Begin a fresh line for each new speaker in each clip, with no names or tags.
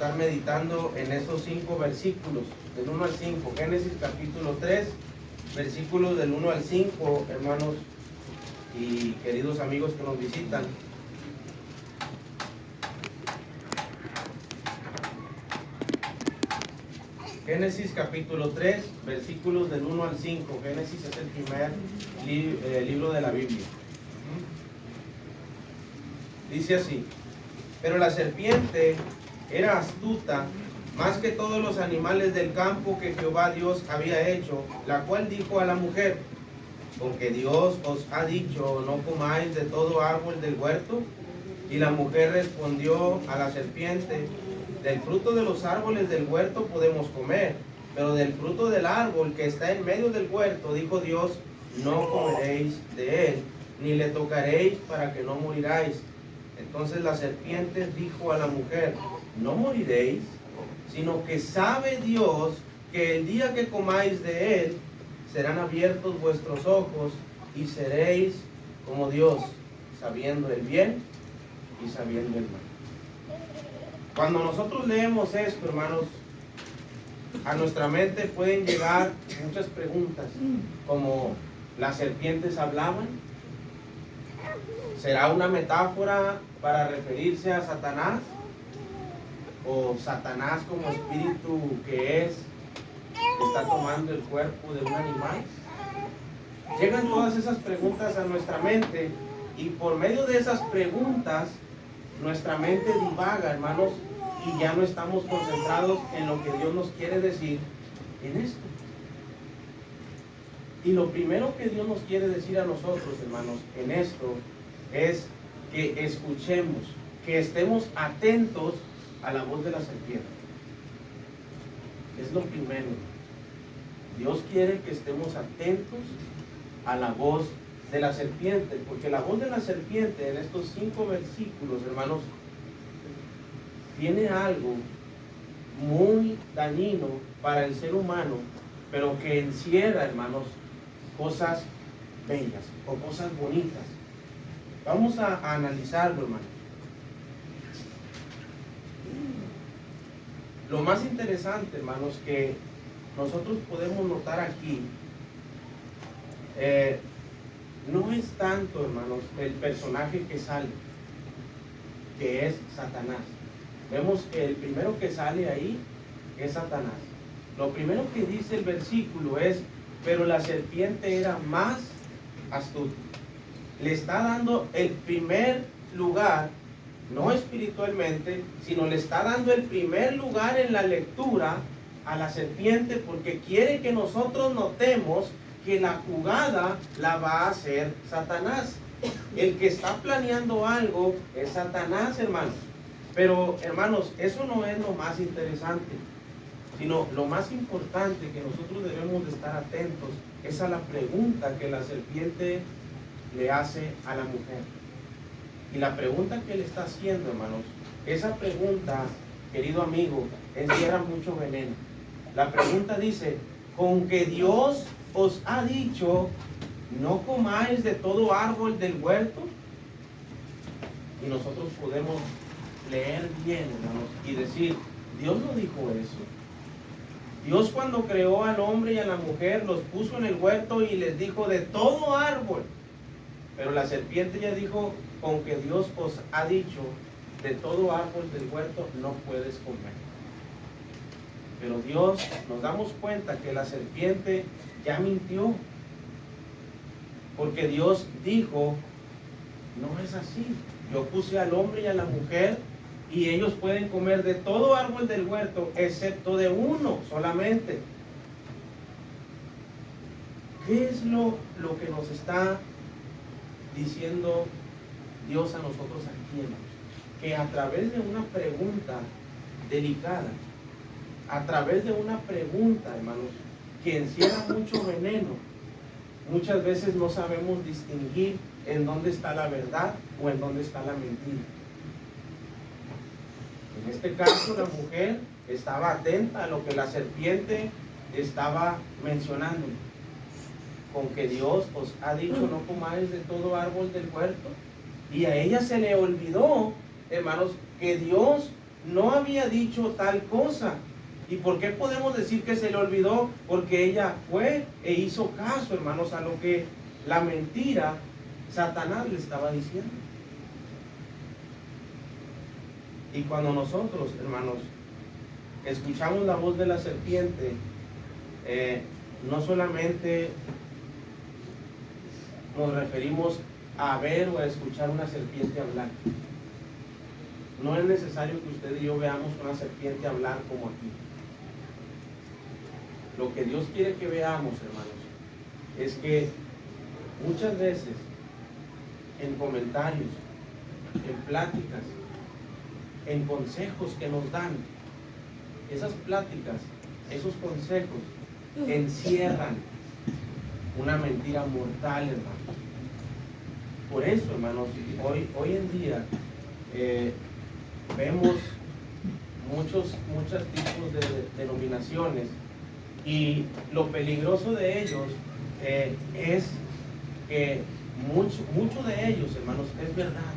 estar meditando en esos 5 versículos, del 1 al 5. Génesis capítulo 3, versículos del 1 al 5, hermanos y queridos amigos que nos visitan. Génesis capítulo 3, versículos del 1 al 5. Génesis es el primer libro de la Biblia. Dice así: pero la serpiente era astuta más que todos los animales del campo que Jehová Dios había hecho, la cual dijo a la mujer: porque Dios os ha dicho, no comáis de todo árbol del huerto. Y la mujer respondió a la serpiente: del fruto de los árboles del huerto podemos comer, pero del fruto del árbol que está en medio del huerto, dijo Dios, no comeréis de él, ni le tocaréis para que no moriráis. Entonces la serpiente dijo a la mujer: no moriréis, sino que sabe Dios que el día que comáis de él, serán abiertos vuestros ojos y seréis como Dios, sabiendo el bien y sabiendo el mal. Cuando nosotros leemos esto, hermanos, a nuestra mente pueden llegar muchas preguntas, como: ¿las serpientes hablaban? ¿Será una metáfora para referirse a Satanás? ¿O Satanás como espíritu que es, está tomando el cuerpo de un animal? Llegan todas esas preguntas a nuestra mente, y por medio de esas preguntas nuestra mente divaga, hermanos, y ya no estamos concentrados en lo que Dios nos quiere decir en esto. Y lo primero que Dios nos quiere decir a nosotros, hermanos, en esto es que escuchemos, que estemos atentos a la voz de la serpiente. Es lo primero. Dios quiere que estemos atentos a la voz de la serpiente, porque la voz de la serpiente en estos 5 versículos, hermanos, tiene algo muy dañino para el ser humano, pero que encierra, hermanos, cosas bellas o cosas bonitas. Vamos a analizarlo, hermanos. Lo más interesante, hermanos, que nosotros podemos notar aquí, no es tanto, hermanos, el personaje que sale, que es Satanás. Vemos que el primero que sale ahí es Satanás. Lo primero que dice el versículo es: pero la serpiente era más astuta. Le está dando el primer lugar, no espiritualmente, sino le está dando el primer lugar en la lectura a la serpiente, porque quiere que nosotros notemos que la jugada la va a hacer Satanás. El que está planeando algo es Satanás, hermanos. Pero, hermanos, eso no es lo más interesante, sino lo más importante que nosotros debemos de estar atentos es a la pregunta que la serpiente le hace a la mujer. Y la pregunta que le está haciendo, hermanos, esa pregunta, querido amigo, encierra mucho veneno. La pregunta dice: con que Dios os ha dicho, no comáis de todo árbol del huerto. Y nosotros podemos leer bien, hermanos, y decir: Dios no dijo eso. Dios, cuando creó al hombre y a la mujer, los puso en el huerto y les dijo: de todo árbol. Pero la serpiente ya dijo: con que Dios os ha dicho, de todo árbol del huerto no puedes comer. Pero Dios, nos damos cuenta que la serpiente ya mintió, porque Dios dijo: no es así. Yo puse al hombre y a la mujer, y ellos pueden comer de todo árbol del huerto, excepto de uno solamente. ¿Qué es lo que nos está diciendo Dios a nosotros aquí, hermanos? Que a través de una pregunta delicada, a través de una pregunta, hermanos, que encierra mucho veneno, muchas veces no sabemos distinguir en dónde está la verdad o en dónde está la mentira. En este caso, la mujer estaba atenta a lo que la serpiente estaba mencionando. Con que Dios os ha dicho, no comáis de todo árbol del huerto. Y a ella se le olvidó, hermanos, que Dios no había dicho tal cosa. ¿Y por qué podemos decir que se le olvidó? Porque ella fue e hizo caso, hermanos, a lo que la mentira Satanás le estaba diciendo. Y cuando nosotros, hermanos, escuchamos la voz de la serpiente, no solamente nos referimos a ver o a escuchar una serpiente hablar. No es necesario que usted y yo veamos una serpiente hablar como aquí. Lo que Dios quiere que veamos, hermanos, es que muchas veces en comentarios, en pláticas, en consejos que nos dan, esas pláticas, esos consejos encierran una mentira mortal, hermanos. Por eso, hermanos, hoy en día vemos muchos tipos de denominaciones, y lo peligroso de ellos es que mucho de ellos, hermanos, es verdad.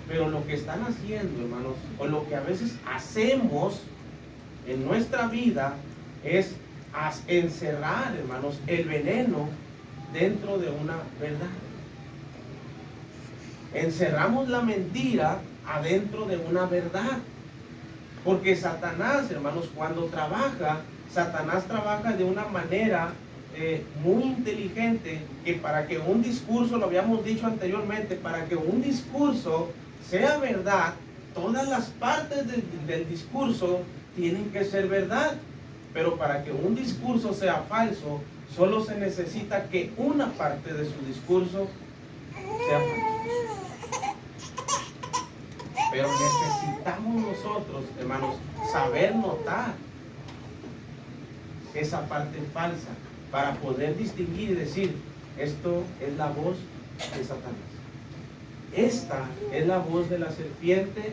Pero lo que están haciendo, hermanos, o lo que a veces hacemos en nuestra vida es encerrar, hermanos, el veneno dentro de una verdad. Encerramos la mentira adentro de una verdad. Porque Satanás, hermanos, cuando trabaja, Satanás trabaja de una manera muy inteligente, que para que un discurso, lo habíamos dicho anteriormente, para que un discurso sea verdad, todas las partes del discurso tienen que ser verdad. Pero para que un discurso sea falso, solo se necesita que una parte de su discurso sea falso. Pero necesitamos nosotros, hermanos, saber notar esa parte falsa para poder distinguir y decir, esto es la voz de Satanás. Esta es la voz de la serpiente.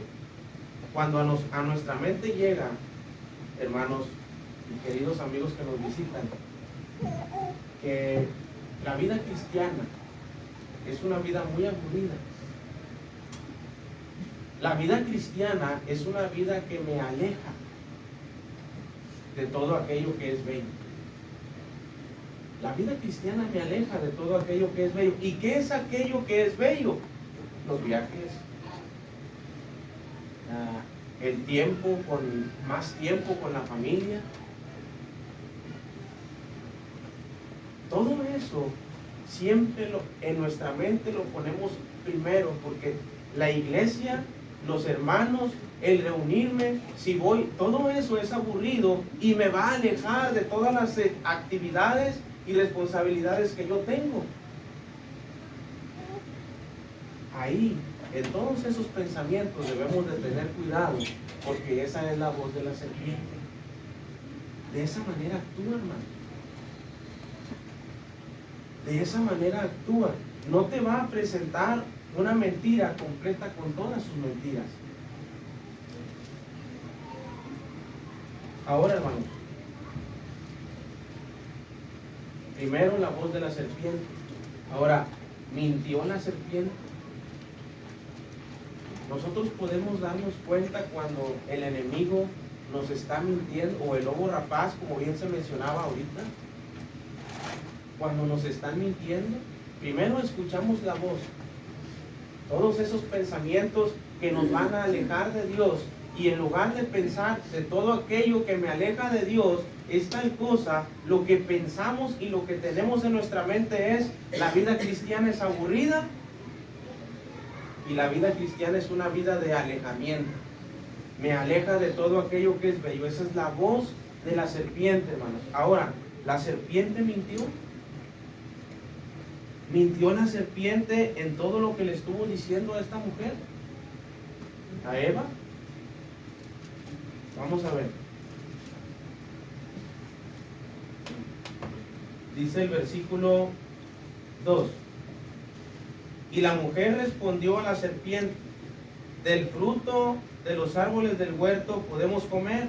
Cuando a nuestra mente llega, hermanos y queridos amigos que nos visitan, que la vida cristiana es una vida muy aburrida. La vida cristiana es una vida que me aleja de todo aquello que es bello. La vida cristiana me aleja de todo aquello que es bello. ¿Y qué es aquello que es bello? Los viajes, el tiempo, más tiempo con la familia. Todo eso siempre en nuestra mente lo ponemos primero, porque la iglesia, los hermanos, el reunirme, si voy, todo eso es aburrido y me va a alejar de todas las actividades y responsabilidades que yo tengo. Ahí, en todos esos pensamientos debemos de tener cuidado, porque esa es la voz de la serpiente. De esa manera actúa, hermano. De esa manera actúa. No te va a presentar una mentira completa con todas sus mentiras. Ahora, hermanos, primero la voz de la serpiente. Ahora, ¿mintió la serpiente? Nosotros podemos darnos cuenta cuando el enemigo nos está mintiendo, o el lobo rapaz, como bien se mencionaba ahorita. Cuando nos están mintiendo, primero escuchamos la voz. Todos esos pensamientos que nos van a alejar de Dios, y en lugar de pensar de todo aquello que me aleja de Dios, es tal cosa, lo que pensamos y lo que tenemos en nuestra mente es, la vida cristiana es aburrida, y la vida cristiana es una vida de alejamiento. Me aleja de todo aquello que es bello. Esa es la voz de la serpiente, hermanos. Ahora, ¿la serpiente mintió? ¿Mintió la serpiente en todo lo que le estuvo diciendo a esta mujer? ¿A Eva? Vamos a ver. Dice el versículo 2. Y la mujer respondió a la serpiente: del fruto de los árboles del huerto podemos comer,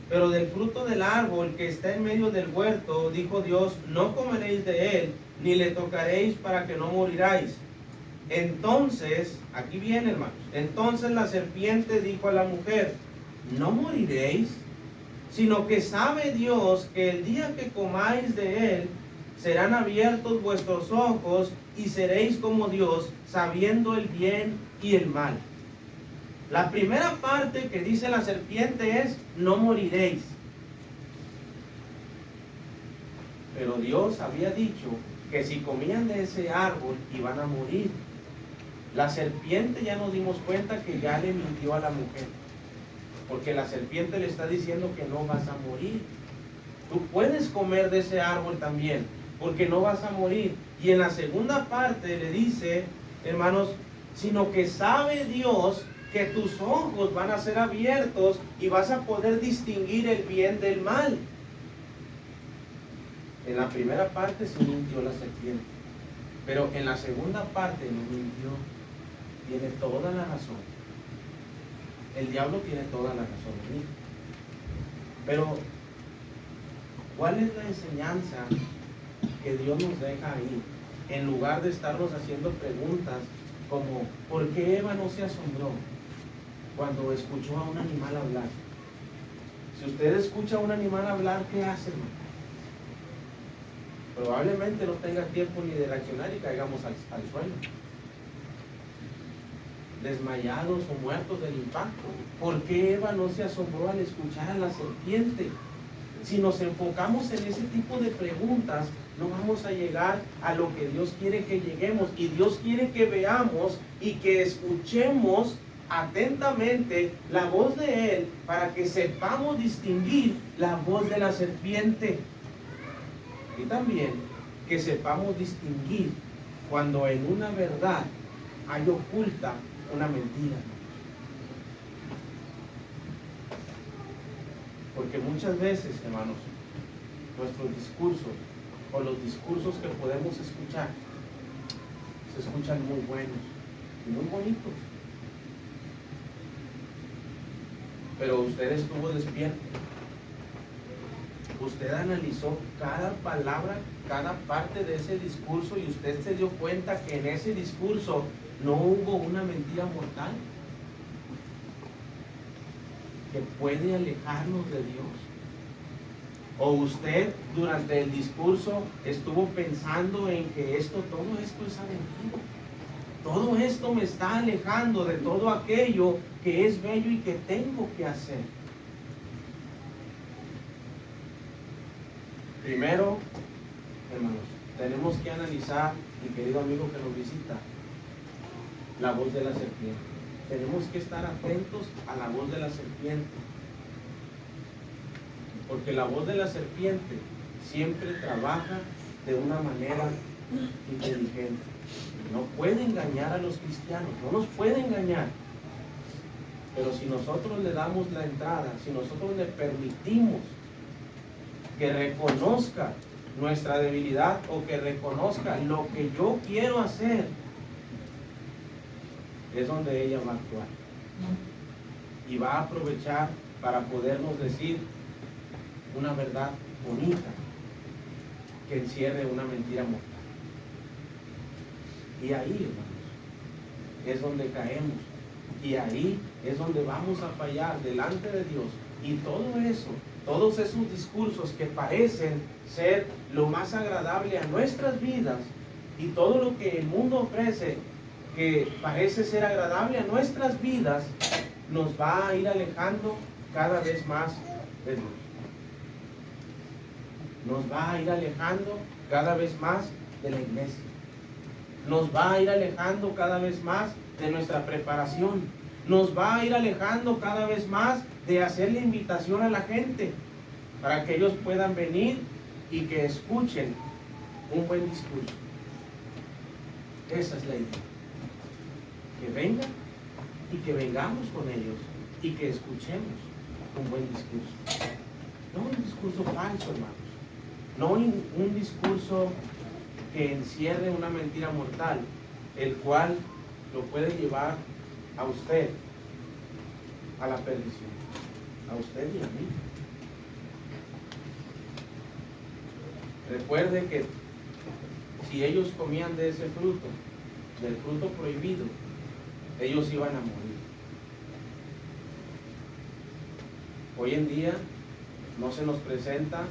pero del fruto del árbol que está en medio del huerto, dijo Dios, no comeréis de él, ni le tocaréis para que no moriráis. Entonces, aquí viene, hermanos. Entonces la serpiente dijo a la mujer: no moriréis, sino que sabe Dios que el día que comáis de él, serán abiertos vuestros ojos y seréis como Dios, sabiendo el bien y el mal. La primera parte que dice la serpiente es: no moriréis. Pero Dios había dicho que si comían de ese árbol iban a morir. La serpiente, ya nos dimos cuenta que ya le mintió a la mujer, porque la serpiente le está diciendo que no vas a morir. Tú puedes comer de ese árbol también, porque no vas a morir. Y en la segunda parte le dice, hermanos, sino que sabe Dios que tus ojos van a ser abiertos y vas a poder distinguir el bien del mal. En la primera parte sí mintió la serpiente, pero en la segunda parte no mintió. Tiene toda la razón. El diablo tiene toda la razón en mí. Pero, ¿cuál es la enseñanza que Dios nos deja ahí? En lugar de estarnos haciendo preguntas como: ¿por qué Eva no se asombró cuando escuchó a un animal hablar? Si usted escucha a un animal hablar, ¿qué hace, hermano? Probablemente no tenga tiempo ni de reaccionar y caigamos al suelo, desmayados o muertos del impacto. ¿Por qué Eva no se asombró al escuchar a la serpiente? Si nos enfocamos en ese tipo de preguntas, no vamos a llegar a lo que Dios quiere que lleguemos. Y Dios quiere que veamos y que escuchemos atentamente la voz de Él, para que sepamos distinguir la voz de la serpiente. Y también que sepamos distinguir cuando en una verdad hay oculta una mentira. Porque muchas veces, hermanos, nuestros discursos o los discursos que podemos escuchar se escuchan muy buenos y muy bonitos, pero usted estuvo despierto. Usted analizó cada palabra, cada parte de ese discurso, y usted se dio cuenta que en ese discurso no hubo una mentira mortal que puede alejarnos de Dios. O usted durante el discurso estuvo pensando en que todo esto es aventado. Todo esto me está alejando de todo aquello que es bello y que tengo que hacer. Primero, hermanos, tenemos que analizar, mi querido amigo que nos visita, la voz de la serpiente. Tenemos que estar atentos a la voz de la serpiente, porque la voz de la serpiente siempre trabaja de una manera inteligente. No puede engañar a los cristianos, no nos puede engañar. Pero si nosotros le damos la entrada, si nosotros le permitimos que reconozca nuestra debilidad o que reconozca lo que yo quiero hacer, es donde ella va a actuar y va a aprovechar para podernos decir una verdad bonita que encierre una mentira mortal. Y ahí, hermanos, es donde caemos, y ahí es donde vamos a fallar delante de Dios. Y todo eso, todos esos discursos que parecen ser lo más agradable a nuestras vidas, y todo lo que el mundo ofrece que parece ser agradable a nuestras vidas, nos va a ir alejando cada vez más de Dios. Nos va a ir alejando cada vez más de la iglesia. Nos va a ir alejando cada vez más de nuestra preparación. Nos va a ir alejando cada vez más de hacer la invitación a la gente para que ellos puedan venir y que escuchen un buen discurso. Esa es la idea. Que vengan y que vengamos con ellos y que escuchemos un buen discurso. No un discurso falso, hermanos. No un discurso que encierre una mentira mortal, el cual lo puede llevar a usted a la perdición, a usted y a mí. Recuerde que si ellos comían de ese fruto, del fruto prohibido, ellos iban a morir. Hoy en día no se nos presenta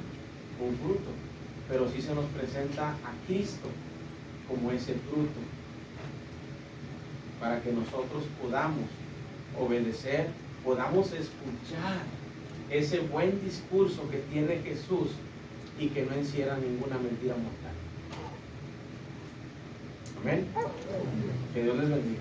un fruto, pero sí se nos presenta a Cristo como ese fruto, para que nosotros podamos obedecer, podamos escuchar ese buen discurso que tiene Jesús y que no encierra ninguna mentira mortal. Amén. Que Dios les bendiga.